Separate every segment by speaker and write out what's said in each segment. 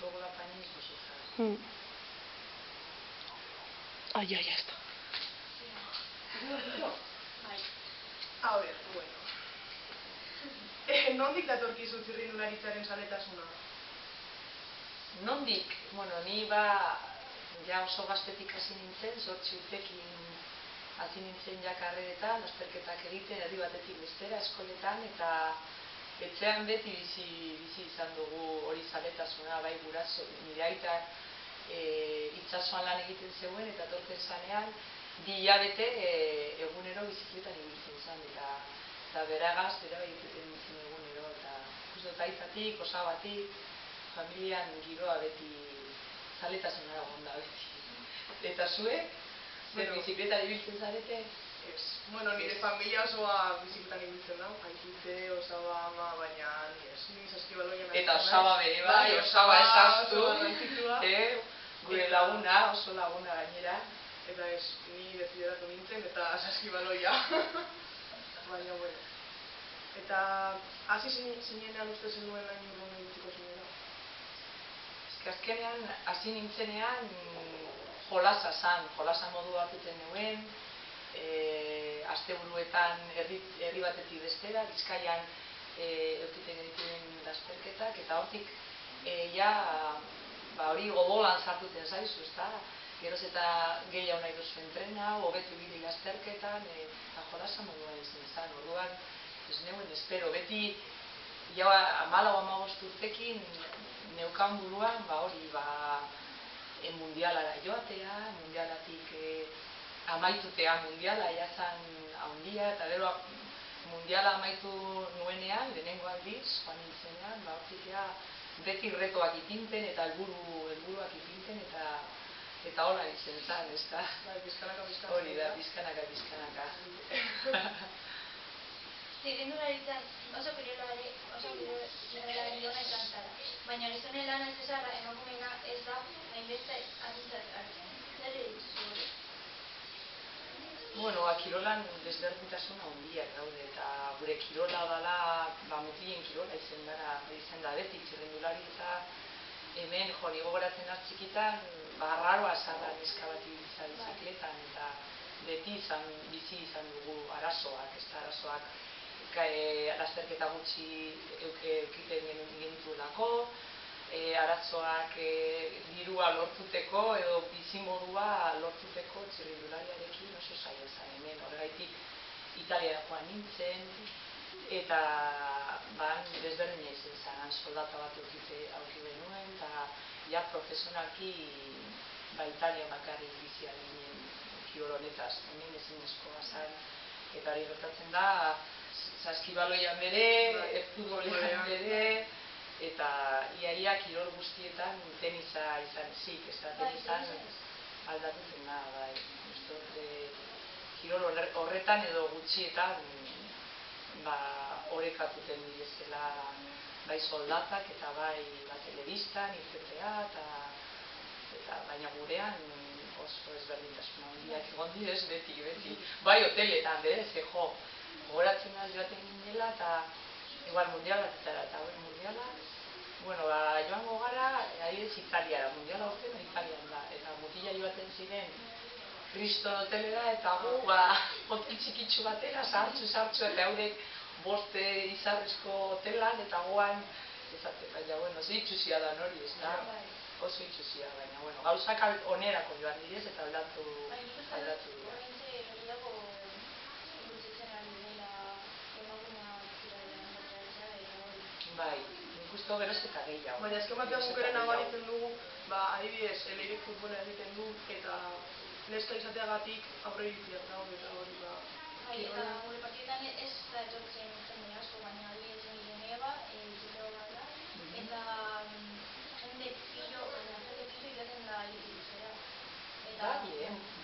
Speaker 1: luego la apañéis vosotras.
Speaker 2: Ay, ya está.
Speaker 3: A ver, bueno. Nondik datorkizu txirrindularitzaren zaletasuna?
Speaker 1: Nondik? Bueno, ni ja oso gaztetik hasi nintzen, 8 urtekin hasi nintzen ja karreretan, lasterketak egiten, herri batetik bestera, eskoletan, eta etxean beti bizi izan dugu hori zaletasuna, bai guraso, nire aita itsasoan lan egiten zegoen, eta etortzen zanean, 2 hilabete egunero bizikletan ibiltzen zen, eta beragaz, bera egiten nintzen egunero, eta dut aitatik, osabatik, familian giroa beti zaletasuna egon da beti. Eta zuek, zer bizikletan ibiltzen zarete?
Speaker 3: Ez. Bueno, nire familia osoa bizikletan ibiltzen da, aitite, osaba, ama, baina ez, ni saskibaloian...
Speaker 1: Eta osaba bere bai, osaba esaztu, gure laguna, oso laguna gainera.
Speaker 3: Eta ez, ni desideratu nintzen eta saskibaloia. Baina, bueno. Eta hasi zinenean uste zenuen hain urrun egiteko zinela?
Speaker 1: Azkenean, hasi nintzenean jolasa modu hartuten nuen, asteburuetan herri batetik bestera, Bizkaian eukiten genituen lasterketak, eta hortik hori godolan sartuten zaizu, ezta? Geroz eta gehiago nahi duzu entrena, hobetu ibili lasterketan, eta jolasa moduan izan zen. Orduan, ez neuen espero, beti 14-15 urtekin neukan buruan, hori, mundialara joatea, mundialatik amaitutea mundiala, jazan handia, eta gero mundiala amaitu nuenean, lehenengo aldiz, joan nintzenean, hortik beti retoak ipinten eta helburuak ipinten, eta hola izen zen, ez da?
Speaker 3: Bizkanaka.
Speaker 1: Hori da, bizkanaka.
Speaker 4: Txirrindularitzan oso kirolari ona izan zara, baina gizonen lana ez bezala emakumeena ez da hainbeste aintzat hartzen. Zer dituzu hori?
Speaker 1: Bueno, kirolan desberdintasuna handiak daude, eta gure kirola dela, mutilen kirola izan da beti txirrindularitza, hemen ni gogoratzen az txikitan, raroa zarra neska bat ibiltzea bizikletan, eta beti bizi izan dugu arazoak, ez da arazoak lasterketa gutxi eukiten genituelako, arazoak dirua lortuteko edo bizimodua lortuteko txirrindulariarekin oso zaila zen hemen. Horregaitik Italiara joan nintzen, eta desberdina izan zen, soldata bat aurki genuen, eta profesionalki Italia bakarrik bizia ginen kirol honetaz, hemen ezinezkoa zen, eta hori gertatzen da, saskibaloian bere, futbolean bere, eta ia kirol guztietan tenisa izan ezik, ez da tenisan aldatuten da, bai. Kirol horretan edo gutxietan orekatuten direzela bai soldatak eta bai telebistan, irtetea, baina gurean oso ezberdintasuna handiak egon direz beti, bai hoteletan, gogoratzen az joaten ginela, eta igual mundialatetara, eta hori mundiala, joango gara, adibidez Italiara, mundiala horten Italian da, eta mutila joaten ziren Kriston hotelera, eta hotel txikitsu batera, sartzu, eta haurek 5 izarrezko hotelan, eta goan, baina, ze itxusia da hori, ez da, oso itxusia, baina, gauzak onerako joan direz, eta aldatu dira. Bai, nik uste geroz eta gehiago.
Speaker 3: Baina ezken batean gukeren nabaritzen dugu, adibidez, eleirik futbola egiten du, eta neska izateagatik aurreritziak dago, eta hori
Speaker 4: eta gure partietan ez da etortzen jende asko, baina adibidez nire neba, txikero bat da, eta jende pillo joaten da iruzera.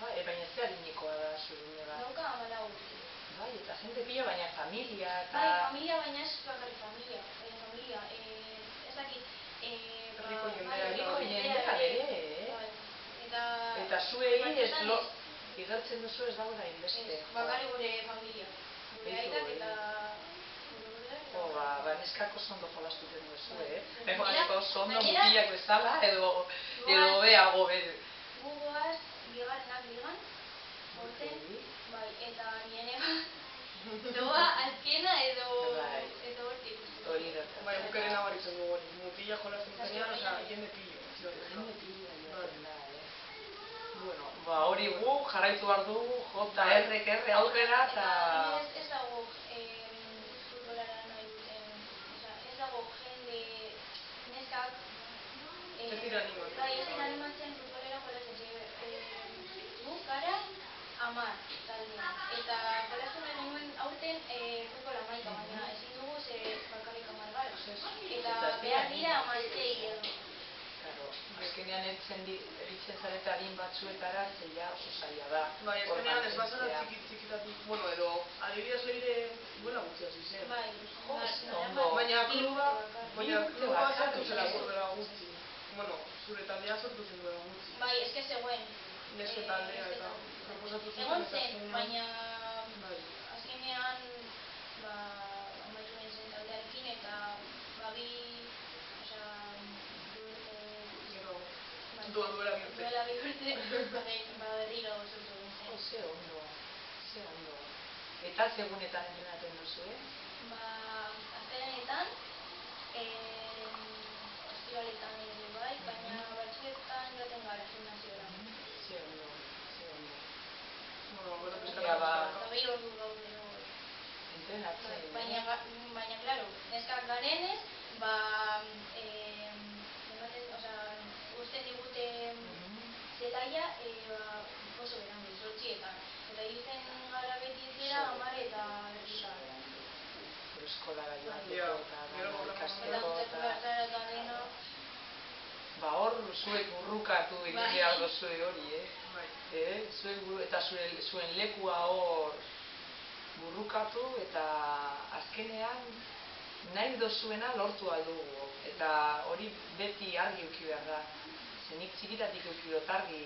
Speaker 1: Bai, baina ez da adinekoa da zure neba.
Speaker 4: Dauka 14 urte.
Speaker 1: Bai, eta jende pillo, baina familia, eta...
Speaker 4: Bai, familia, baina ez bakarrik familia, ez dakit...
Speaker 1: Herriko jendea bere, eta zuei igertzen duzu ez dago da inbeste.
Speaker 4: Bakarrik gure familia, gure aitak eta...
Speaker 1: ba neskak oso ondo jolastuten duzu, oso ondo mutilak bezala, edo beago bere.
Speaker 4: Gugoaz, bigarrenak ligan, orten, bai, eta nienega, doa azkena edo hortik.
Speaker 1: Hori da.
Speaker 3: Bai, gukeren abaritzen dugu hori, mutila jolasten zenean, oza, jende pillo.
Speaker 1: Jende pillo jaten da, Bueno, ba hori gu jarraitu behar dugu, JRKR aurrera eta...
Speaker 4: Ez dago futbolara nahi duten, ez dago jende neskak...
Speaker 3: Ez dira animatzen.
Speaker 4: Bai, ez dira animatzen futbolera jolasten. Guk gara 10 taldean, eta jolastu nahi genuen aurten futbol 11, baina ezin dugu ze bakarrik 10 gara. Eta behar dira 16 edo.
Speaker 1: Azkenean eritzen zarete adin batzuetara, zeia oso zaila da.
Speaker 3: Bai, azkenean ez bazara txikitatik, bueno, edo adibidez leire duela gutxi hasi zen.
Speaker 4: Bai,
Speaker 1: ondo.
Speaker 3: Baina kluba sortu zela duela gutxi. Bueno, zure taldea sortu zen duela gutxi.
Speaker 4: Bai, eske zegoen.
Speaker 3: Neske taldea eta proposatu zuten.
Speaker 4: Egon zen, baina azkenean amaitu nintzen taldearekin eta
Speaker 3: duela bi urte
Speaker 4: berriro sortu nintzen.
Speaker 1: Ze ondo. Eta segunetan entrenatzen duzu,
Speaker 4: Astelehenetan, ostiraletan ere bai, baina batzuetan joaten gara gimnasiora.
Speaker 1: Ze ondo.
Speaker 3: Bueno, gero pizkara.
Speaker 4: Eta 2 ordu gaude hor.
Speaker 1: Entrenatzen.
Speaker 4: Baina, klaro, neskak garenez, usten digute zelaia oso berandu, 8etan. Eta irten gara beti etxera 10 eta erditan.
Speaker 1: Eskolara joateko eta ikasteko
Speaker 4: eta dena.
Speaker 1: Ba hor, zuek burrukatu egin behar duzue hori, eta zuen lekua hor burrukatu eta azkenean nahi dozuena lortu aldugu. Eta hori beti argi euki behar da. Zenik txikitatik euki dut argi.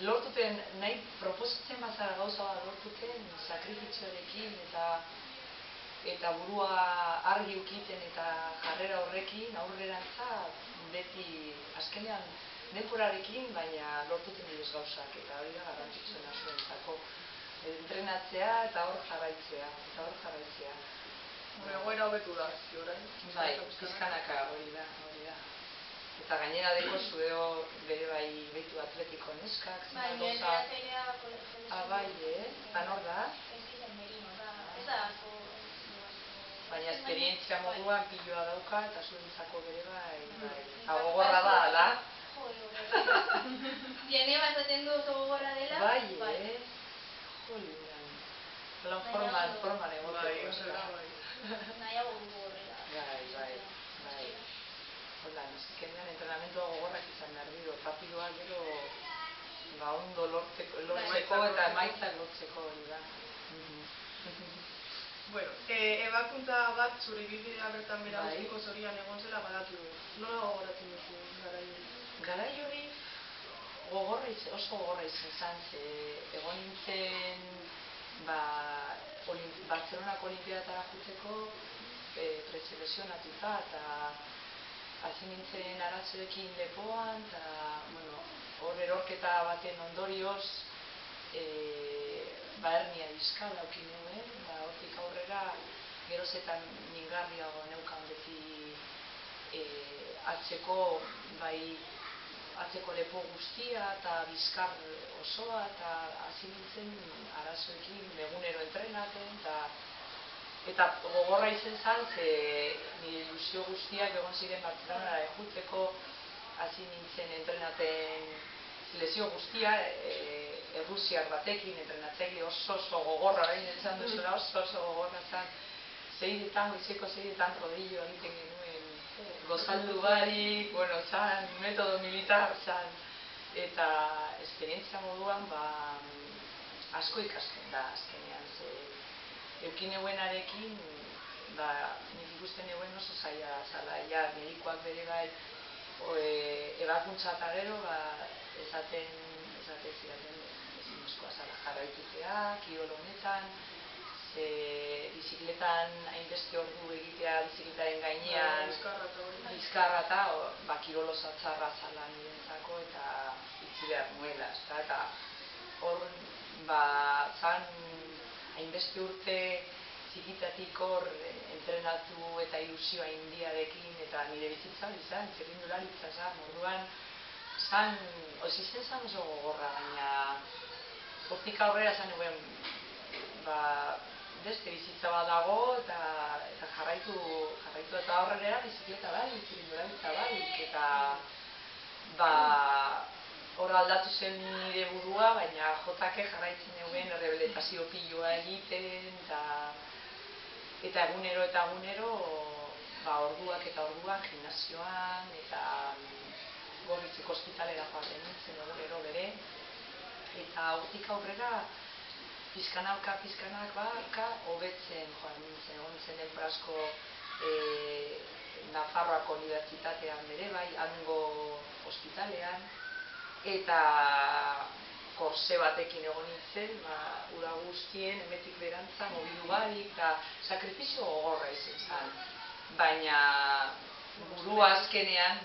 Speaker 1: Lortuten nahi proposatzen bazara gauza bat lortuten sakrifizioarekin eta burua argi eukiten eta jarrera horrekin aurrerantza beti azkenean denborarekin, baina lortuten dira gauzak eta hori da garrantzitsuena zuentzako. Entrenatzea eta hor jarraitzea.
Speaker 3: Egoera hobetu da, orain.
Speaker 1: Bai, pizkanaka hori da. Eta gainera deko zudeo bere bai behitu atletiko neskak.
Speaker 4: Bai, nire atzailea kolekzionista.
Speaker 1: Bai, eta nor da?
Speaker 4: Ez izen Merino, ez da asko.
Speaker 1: Baina esperientzia moduan piloa dauka eta zuentzako bere bai. Gogorra da, ala?
Speaker 4: Jene bazaten du oso gogorra dela.
Speaker 1: Bai, joliran. Forman egoteko.
Speaker 4: Nahiago dugu horrela.
Speaker 1: Bai. Hola, azkenean entrenamentua gogorrak izan behar dira. Rapidoa gero ondo lortzeko eta emaitzak lortzeko hori da.
Speaker 3: Bueno, ebakuntza bat zure ibilbidea bertan bera guztiko zorian egon zela badatu du. Nola gogoratzen duzu garai hori?
Speaker 1: Garai hori oso gogorra izan ze egon nintzen Bartzelonako olimpiadatara jotzeko preselesionatuta eta hasi nintzen arazoekin lepoan eta hor erorketa baten ondorioz hernia diskal dauki nuen, hortik aurrera gerozetan mingarriago neukan beti atzeko lepo guztia eta bizkar osoa eta hasi nintzen arazoekin egunero entrenaten eta gogorra izan zen ze nire ilusio guztiak egon ziren Bartzelonara jotzeko hasi nintzen entrenaten lesio guztia errusiar batekin entrenatzaile oso gogorra orain esan duzula oso gogorra zen goizeko 6etan rodillo egiten genuen gozaldu barik, zan metodo militar zan eta esperientzia moduan asko ikasten da azkenean eukin euenarekin nik ikusten euen oso zaila zala medikoak bere bai ebakuntza eta gero esaten zidaten ezinezkoa zala jarraitutea, kirol honetan bizikletan hainbeste ordu egitea bizikletaren gainean, bizkarra eta kirolo zatzarra zala nirentzako eta itzi behar nuela, eta hor, zan hainbeste urte txikitatik hor entrenatu eta ilusioa indiarekin eta nire bizitza hori zan, txirrindularitza zan, orduan zan, oizizten zan oso gogorra, baina hortik aurrera zan eguen, beste bizitza bat dago eta jarraitu eta aurrera bizikleta bai, txirrindularitza bai, eta hor aldatu zen nire burua, baina jotake jarraitzen eguen errebeltazio piloa egiten eta egunero orduak eta orduak gimnasioan eta Gorritzeko ospitalera joaten nintzen egunero bere eta hortik aurrera pizkanaka hobetzen joan nintzen, egon nintzen denbora asko Nafarroako unibertsitatean bere bai, hango ospitalean eta korse batekin egon nintzen, uda guztien, emetik berantza, mobilu barik, eta sakrifizio gogorra izan zen. Baina buru azkenean,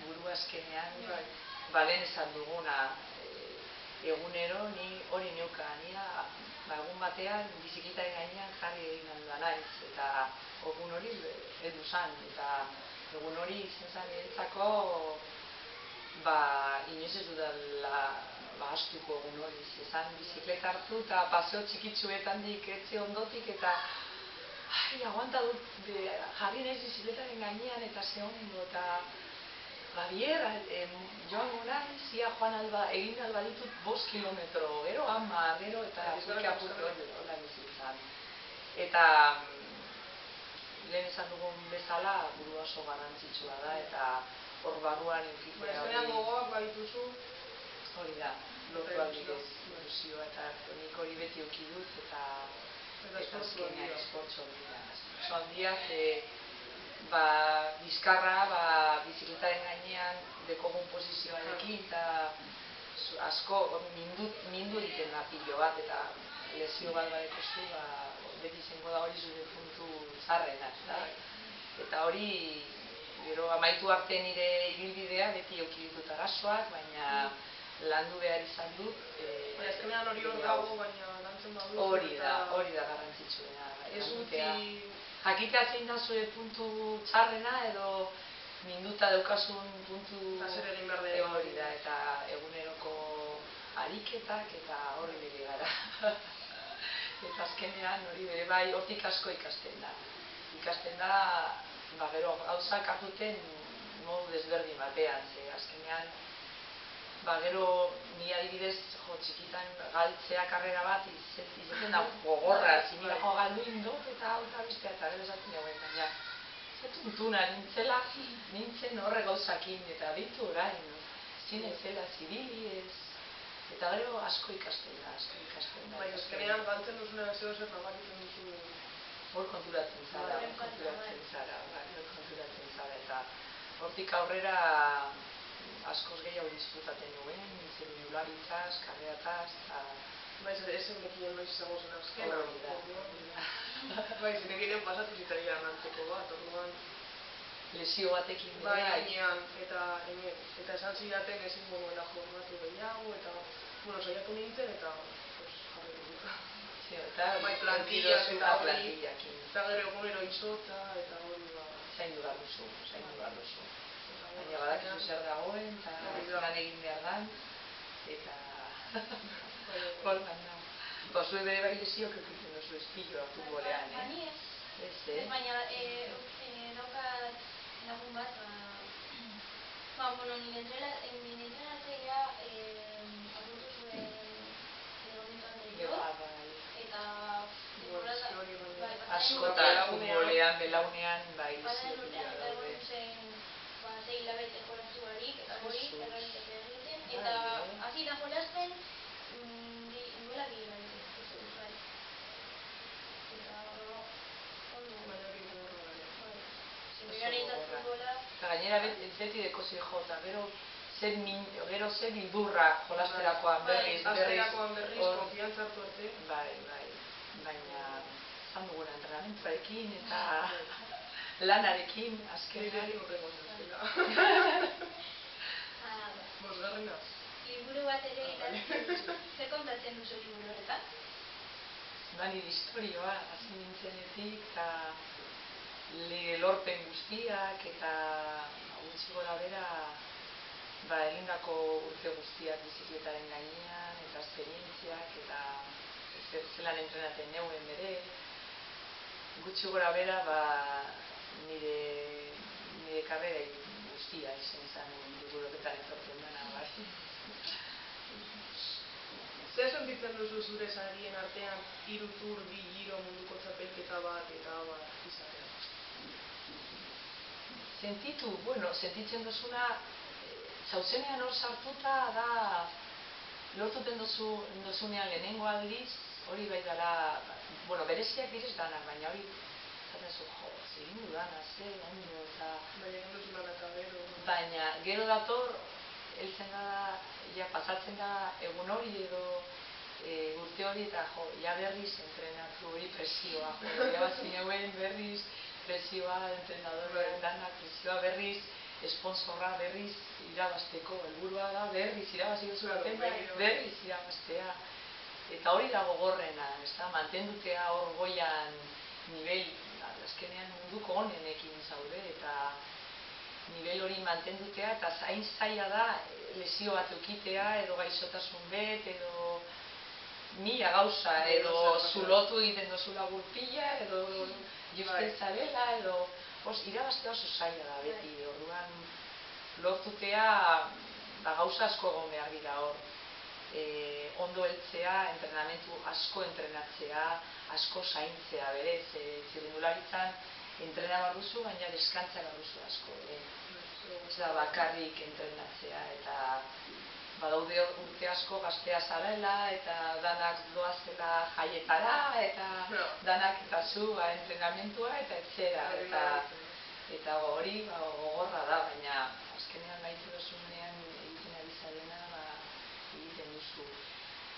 Speaker 1: lehen esan duguna, egunero ni hori neukan, egun batean biziklitaren gainean jarri egin handuan naiz, eta egun hori edu zan, eta egun hori izan zen niretzako, inoiz ez dudala astuko egun hori, ezan bizikleta hartu eta paseo txikitsuetandik etxe ondotik eta aguanta dut jarri naiz bizikletaren gainean eta ze ondo eta joango naiz, ia joan egin alba ditut 5 kilometro, gero 10, gero eta apurke hola bizitzan. Eta lehen esan dugun bezala buru oso garrantzitsua da eta hor barruan eukitzea hori.
Speaker 3: Baina gogoak badituzu?
Speaker 1: Hori da, lortu aldidez, ilusioa eta nik hori beti euki dut eta azkenean esportzo handia. Esportzo handiak, bizkarra, bizikletaren gainean dekogun posizioarekin eta asko mindu egiten da pilo bat eta lesio bat badekozu, beti izango da hori zure puntu zarrena. Eta hori, gero amaitu arte nire ibilbidea beti euki ditut arazoak, baina landu behar izan dut.
Speaker 3: Azkenean hori hor dago, baina lantzen badu.
Speaker 1: Hori da garrantzitsuena. Jakitea zein da zure puntu txarrena edo minduta daukasun puntu...
Speaker 3: Eta zer egin behar dela.
Speaker 1: Hori da, eta eguneroko ariketak eta horri bere gara. Eta azkenean hori bere bai hortik asko ikasten da. Ikasten da, gero gauzak hartuten modu desberdin batean, ze azkenean gero ni adibidez txikitan galtzea karrera bat izaten da gogorra, zinilako galdu indot eta hau eta bestea eta gero esaten dagoen, baina zetuntuna nintzen horre gauzakin eta ditu orain, zinezela, zibili ez, eta gero asko ikasten da.
Speaker 3: Baina azkenean galtzen duzuna zeo zer nabaritzen duzu.
Speaker 1: Hor konturatzen zara, eta hortik aurrera askoz gehiago disfrutaten duen, txirrindularitzaz, karrerataz, eta...
Speaker 3: Baiz, ez nekien noiz izango zen azkena.
Speaker 1: Hori da.
Speaker 3: Baiz, nekien pasatu zitarian antzeko bat, orduan...
Speaker 1: Lesio batekin
Speaker 3: bai, gainean, eta esan zidaten ezin nuela formatu gehiago, eta... Bueno, saiatu nintzen, eta... jarri dut. Bai, plantillak eta hori... Eta gero egunero izota, eta hori...
Speaker 1: Zaindu behar duzu. Baina badakizu zer dagoen, eta lan egin behar dan, eta... Horban da. Zue bere bai lesiok eukitzen duzu espilloa futbolean,
Speaker 4: Baina ez, baina daukat lagun bat, nire entrenatzailea apurtu zuen legomentu anterior, eta...
Speaker 1: Askotan futbolean, belaunean, bai lesio pila daude.
Speaker 4: Zei hilabete jolaztu barik, eta hori errealitate egiten, eta hasi da jolazten duela 2 hilabete, bai. Eta ondo.
Speaker 3: Baina hori gogorra da.
Speaker 4: Zibirarentzat futbola...
Speaker 1: Eta gainera beti dekozi jota, gero ze bildurra jolasterakoan berriz.
Speaker 3: Azterakoan berriz, konfiantzartu arte.
Speaker 1: Bai, baina izan duguna entrenamentuarekin eta lanarekin azkenean.
Speaker 3: Nire horrengo zuzela. Bosgarrena.
Speaker 4: Liburu bat ere idatzi, zer kontatzen duzu liburu horretan?
Speaker 1: Nire historioa, hasi nintzenetik, eta lorpen guztiak, eta gutxi gora bera, egindako urte guztiak bizikletaren gainean, eta esperientziak, eta zelan entrenatzen neuen bere. Gutxi gora bera, nire karrera guztia izan liburu horretan etortzen dena, bai.
Speaker 3: Zer sentitzen duzu zure sarien artean 3 Tour, 2 Giro, munduko txapelketa bat eta bat izatea?
Speaker 1: Sentitzen duzuna, zauzenean hor sartuta da, lortuten duzunean lehenengo aldiz, hori bai dara, bereziak direz danak, baina hori, zaten zu, egin dudana, ondo, eta...
Speaker 3: Baina egin duzulana eta gero...
Speaker 1: Baina gero dator, heltzen da, pasatzen da egun hori edo urte hori eta berriz entrenatu hori presioa. Bazineuen berriz presioa, entrenadorean danak presioa berriz, esponsorra berriz irabazteko. Helburua da berriz irabazi duzu berriz irabaztea. Eta hori da gogorrena, mantendutea hor goian nivel, azkenean munduko onenekin zaude eta nivel hori mantendutea eta zain zaila da lesio bat eukitea edo gaixotasun bet edo mila gauza edo zulotu egiten dozula gurpila edo justen zarela edo irabaztea oso zaila da beti orduan lortutea gauza asko egon behar dira hor ondo heltzea, entrenamentu asko entrenatzea, asko zaintzea berez, txirrindularitzan entrena behar duzu, baina deskantza behar duzu asko. Ez da bakarrik entrenatzea eta badaude urte asko gaztea zarela eta danak doazela jaietara eta danak eta zu entrenamentua eta etxera eta hori gogorra da, baina azkenean maite duzunean egiten ari zarena egiten duzu.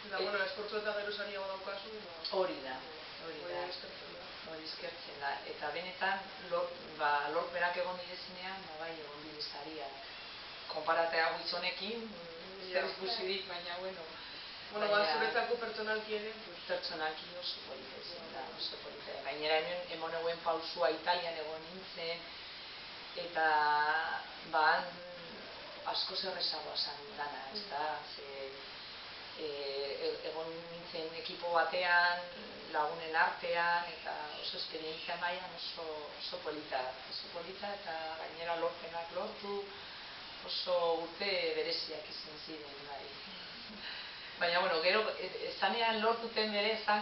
Speaker 3: Eta esportzu eta gero sariago daukazu?
Speaker 1: Hori da. Hori eskertzen da, eta benetan lorperak egon direzinean, bai egon direzariak. Konparatea guitzonekin, zer izbuzirik, baina bueno.
Speaker 3: Zuretzako pertsonalki ere?
Speaker 1: Pertsonalki oso polita izan da, oso polita. Gainera hemen egoen pausua Italian egon nintzen, eta han asko zerrezagoa zan dana, ez da, egon nintzen ekipo batean, lagunen artean, eta oso esperientzia mailan oso polita eta gainera lorpenak lortu, oso urte bereziak izan ziren, bai. Baina, gero, ezanean lortuten bere ezan,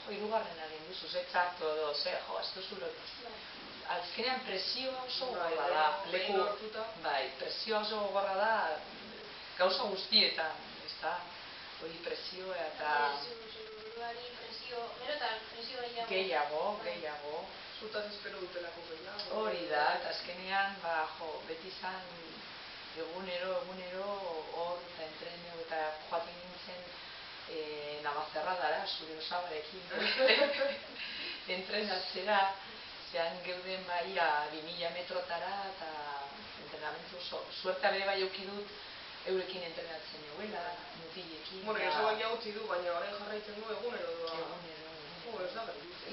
Speaker 1: hirugarrena egin duzu, ze txartu edo, ez duzu lortu. Azkenean presioa oso gogorra da, presioa oso gogorra da gauza guztietan, ez da, hori presioa eta... Gehiago.
Speaker 3: Zutaz espero dutelako gehiago.
Speaker 1: Hori da, eta azkenean, beti izan egunero hor eta entreneo eta joaten nintzen Navazerradara, zure osabarekin entrenatzera, zean geuden ia 2000 metrotara eta entrenamentu suertea bere bai eukidut eurekin entrenatzen eguela, mutilekin.
Speaker 3: Osabakia utzi du, baina orain jarraitzen du egunero doa.
Speaker 1: Egunero.
Speaker 3: Ez da berditzen.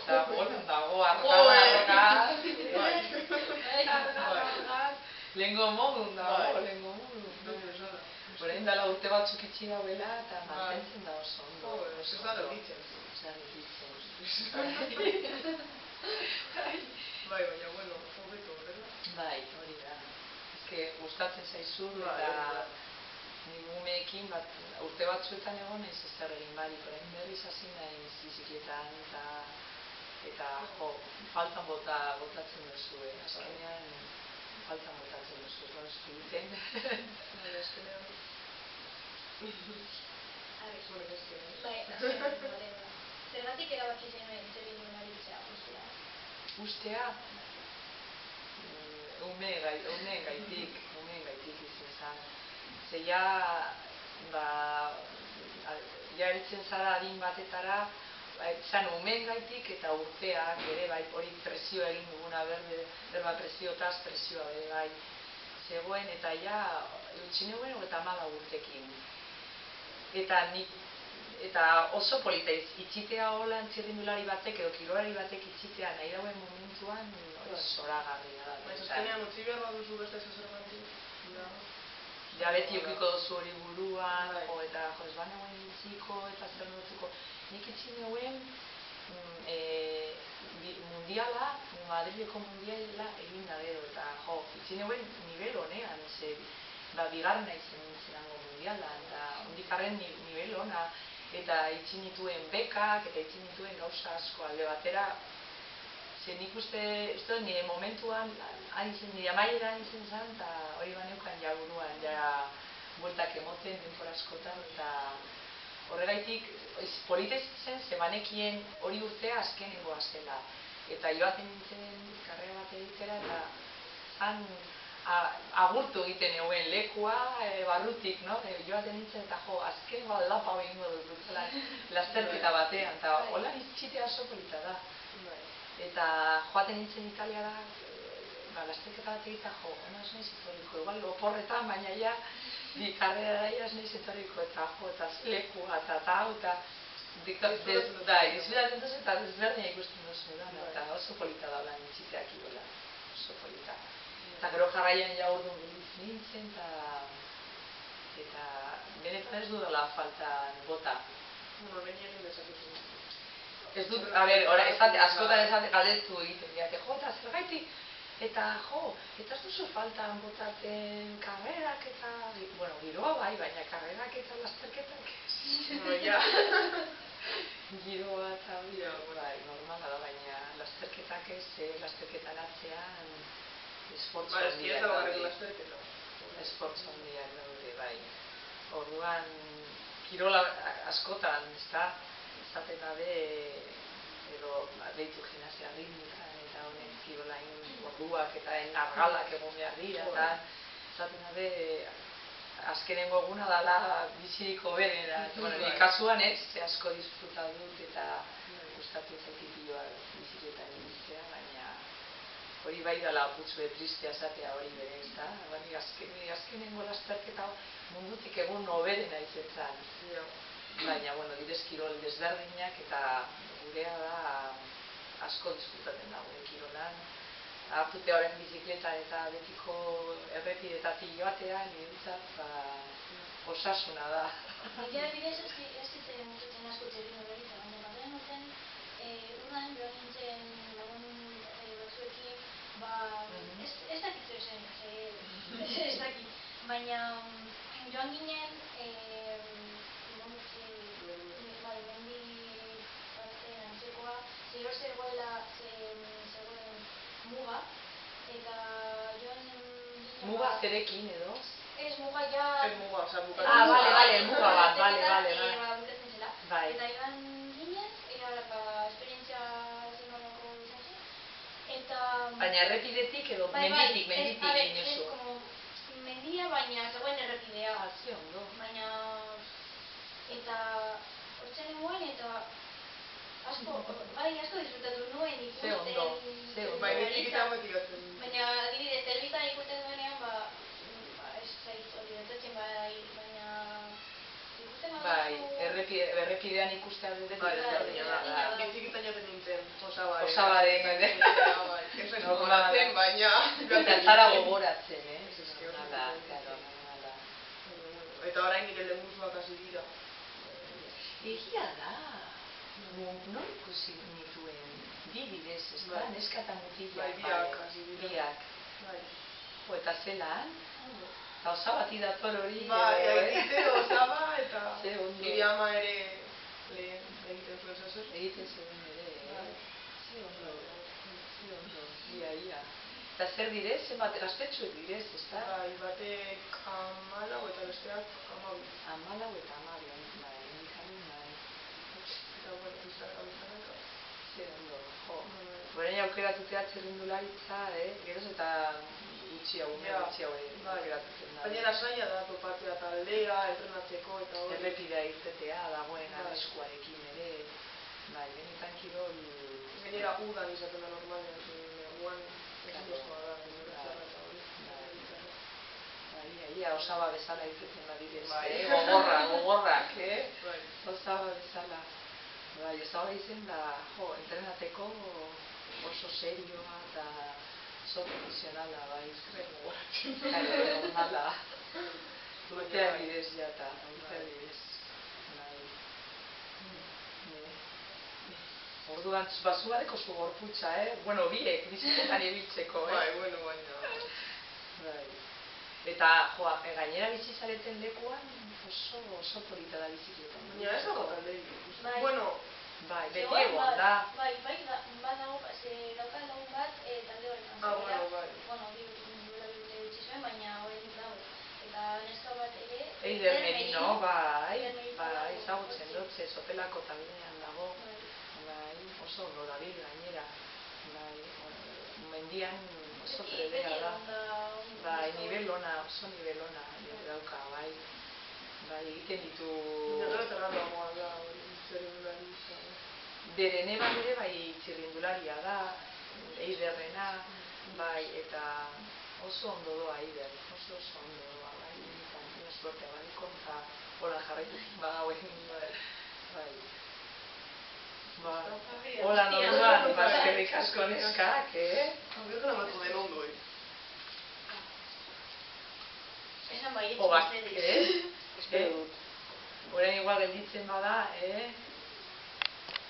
Speaker 1: Eta hor dago argaz. Lehengo modun dago, Horein dela urte batzuk itxi dauela eta mantentzen da oso ondo.
Speaker 3: Ez da gelditzen.
Speaker 1: Ez da gelditzen.
Speaker 3: Baina, hobeto, horrela?
Speaker 1: Bai, hori da. Gustatzen zaizun eta nire umeekin urte batzuetan egon ez zer egin barik, orain berriz hasi naiz bizikletan eta faltan botatzen duzu, azkenean faltan botatzen duzu, ez egiten.
Speaker 3: Azkenean...
Speaker 4: Zergatik erabaki zenuen txirrindularitza ustea?
Speaker 1: Ustea? Umeen gaitik izan zen. Ze ja heltzen zara adin batetara, zan umen gaitik eta urteak ere bai, hori presioa egin duguna berba presiotaz, presioa ere bai zegoen, eta ja, utxineuen eta 14 urtekin. Eta oso polita itxitea holan txirrindulari batek edo kirolari batek itxitea nahi dauen momentuan zoragarria da.
Speaker 3: Azkenean utzi behar baduzu beste zezergatik.
Speaker 1: Ja beti eukiko duzu hori buruan, eta ez baneuen itziko eta zer dutzuko. Nik itzi neuen mundiala, Madrileko mundiala egin da gero, eta itzi neuen nivel honean, bigarrena izan nintzen mundiala, eta hondikarren nivel hona, eta itzi nituen bekak, eta itzi nituen gauza asko alde batera. Nik uste nire momentuan, nire amaiera nintzen zen, eta hori baneukan ja buruan, ja bueltak emoten denbora askotan, eta horregaitik politez zen, zebanekien hori urtea azkenengoa zela. Eta joaten nintzen karrera bat egitera, eta han agurtu egiten eguen lekua, barrutik, joaten nintzen, eta azkenengoa aldapa behingo dut, lasterketa batean, eta hola itxitea oso polita da. Eta joaten nintzen Italiara, lasterketa bat egitea, ona ez nahiz etorriko, igual oporretan, baina ja, bi karrera ez nahiz etorriko, eta lekua, eta disfrutatzen duzu, eta desberdina ikusten duzu, eta oso polita da lan itxiteak igola, oso polita. Eta gero jarraian ja orduan gelditzen nintzen, eta benetan ez dudala faltan bota.
Speaker 3: Bueno, behin egin dezakezu.
Speaker 1: Ez dut, askotan esate galdetu egiten diate, eta zergaitik, eta ez duzu faltan botaten karrerak eta, bueno, giroa bai, baina karrerak eta lasterketak ez. Giroa eta bai, normala da, baina lasterketak ez, lasterketan atzean esfortzu handiak daude. Esfortzu handiak daude, bai. Orduan, kirola askotan, izaten gabe, edo deitu gimnasia ritmika, eta honen kirolain orduak eta argalak egon behar dira, eta izaten gabe, azkenengo eguna dela bizirik hoberena. Kasuan ez, asko disfruta dut eta gustatu zaitipioa biziketan egitea, baina hori bai dela putzue tristea esatea hori bere, ez da? Azkenengo lasterketa mundutik egun hoberena izan zen. Baina, direz kirol desberdinak eta gurea da asko disfrutatzen da gure kirolan. Hartute horren bizikleta eta betiko errepidetatik joatea, niretzat osasuna da.
Speaker 4: Ja, bidez ez zitzen mututzen asko txerrindulari, baina batean noten, urdan joan nintzen batzuekin, ez dakit zer zen, ez dakit, baina joan ginen, zegoen muga, eta joan ginen...
Speaker 1: Muga zerekin edo?
Speaker 4: Ez, muga ja...
Speaker 3: Ez muga, oza, bukatzen.
Speaker 1: Bale, muga bat, bale.
Speaker 4: Bukatzen zela. Eta joan ginen, esperientzia zenolako izan zen, eta...
Speaker 1: Baina errepidetik edo menditik egin oso?
Speaker 4: Mendia, baina zegoen errepidea.
Speaker 1: Ze ondo.
Speaker 4: Baina... Eta... Hortzen eguen eta... Asko disfrutatu nuen ikusten... Baina, adibidez, telebistan ikusten duenean, ez zait hori detatzen, baina...
Speaker 1: Bai, errepidean ikustea dut
Speaker 3: Bizikitan joten nintzen,
Speaker 1: Osabaren.
Speaker 3: Ez gogoratzen, baina...
Speaker 1: Eta zara gogoratzen,
Speaker 3: Eta orain nire lehenguzuak hasi dira.
Speaker 1: Egia da. Non ikusi nituen, bi bidez, ez da, neska eta mutilak. Biak. Eta zelan? Eta Osabati dator hori.
Speaker 3: Egiten Osaba eta nire ama ere egiten zuen zazer.
Speaker 1: Egiten zuen ere. Ze ondo. Ia. Eta zer direz, zenbat gaztetxuek direz, ez da?
Speaker 3: Batek 14 eta besteak 12.
Speaker 1: 14 eta 12, bai. Ze ondo, Gorein aukeratutea txirrindularitza, geroz eta gutxiago aukeratutzen da.
Speaker 3: Baina saia da topatzea taldea, entrenatzeko eta hori.
Speaker 1: Errepidea irtetea dagoen arriskuarekin ere, Bai, benetan kirol...
Speaker 3: Gainera udan izaten da normalean, neguan ezinezkoa da, denboratzea eta hori.
Speaker 1: Ia osaba bezala izaten badirez, gogorrak, osaba bezala. Bai, osaba izen da, entrenateko oso serioa eta oso profesionala, bai, izkren gogoratzen. Normala, urtea bidez jata, urtea bidez. Orduan, bazuareko zu gorputza, bueno, biek, biziketan ibiltzeko,
Speaker 3: Bai, bueno, baina...
Speaker 1: Eta, gainera bizi zareten lekuan oso polita da bizikletan.
Speaker 3: Baina ez dago taldei.
Speaker 4: Bai.
Speaker 3: Bueno,
Speaker 1: bai, beti egon da.
Speaker 4: Bai, badago, daukan lagun bat talde hori
Speaker 3: bueno, bai.
Speaker 4: Bueno, duela bi urte utzi zuen, baina horretik dago. Eta neska bat ere...
Speaker 1: Eider Merino, bai, ezagutzen dut, Sopelako taldean dago. Bai, oso ondo dabil gainera. Bai, mendian oso trebea da. Bai, nivel ona, oso nivel ona dauka, bai. Bai, egiten ditu...
Speaker 3: Gero terranoagoa da, hori, txirrindulari.
Speaker 1: Bere neba ere bai txirrindularia da, Eiderrena, bai, eta oso ondo doa Eider, oso ondo doa, bai, nire suerte badiko, eta hola jarraitu badauen, bai. Hola, norduan, eskerrik asko neskak,
Speaker 3: Gero gramatu den ondo,
Speaker 4: Esan baietz,
Speaker 1: Obak, Orain igual gelditzen bada,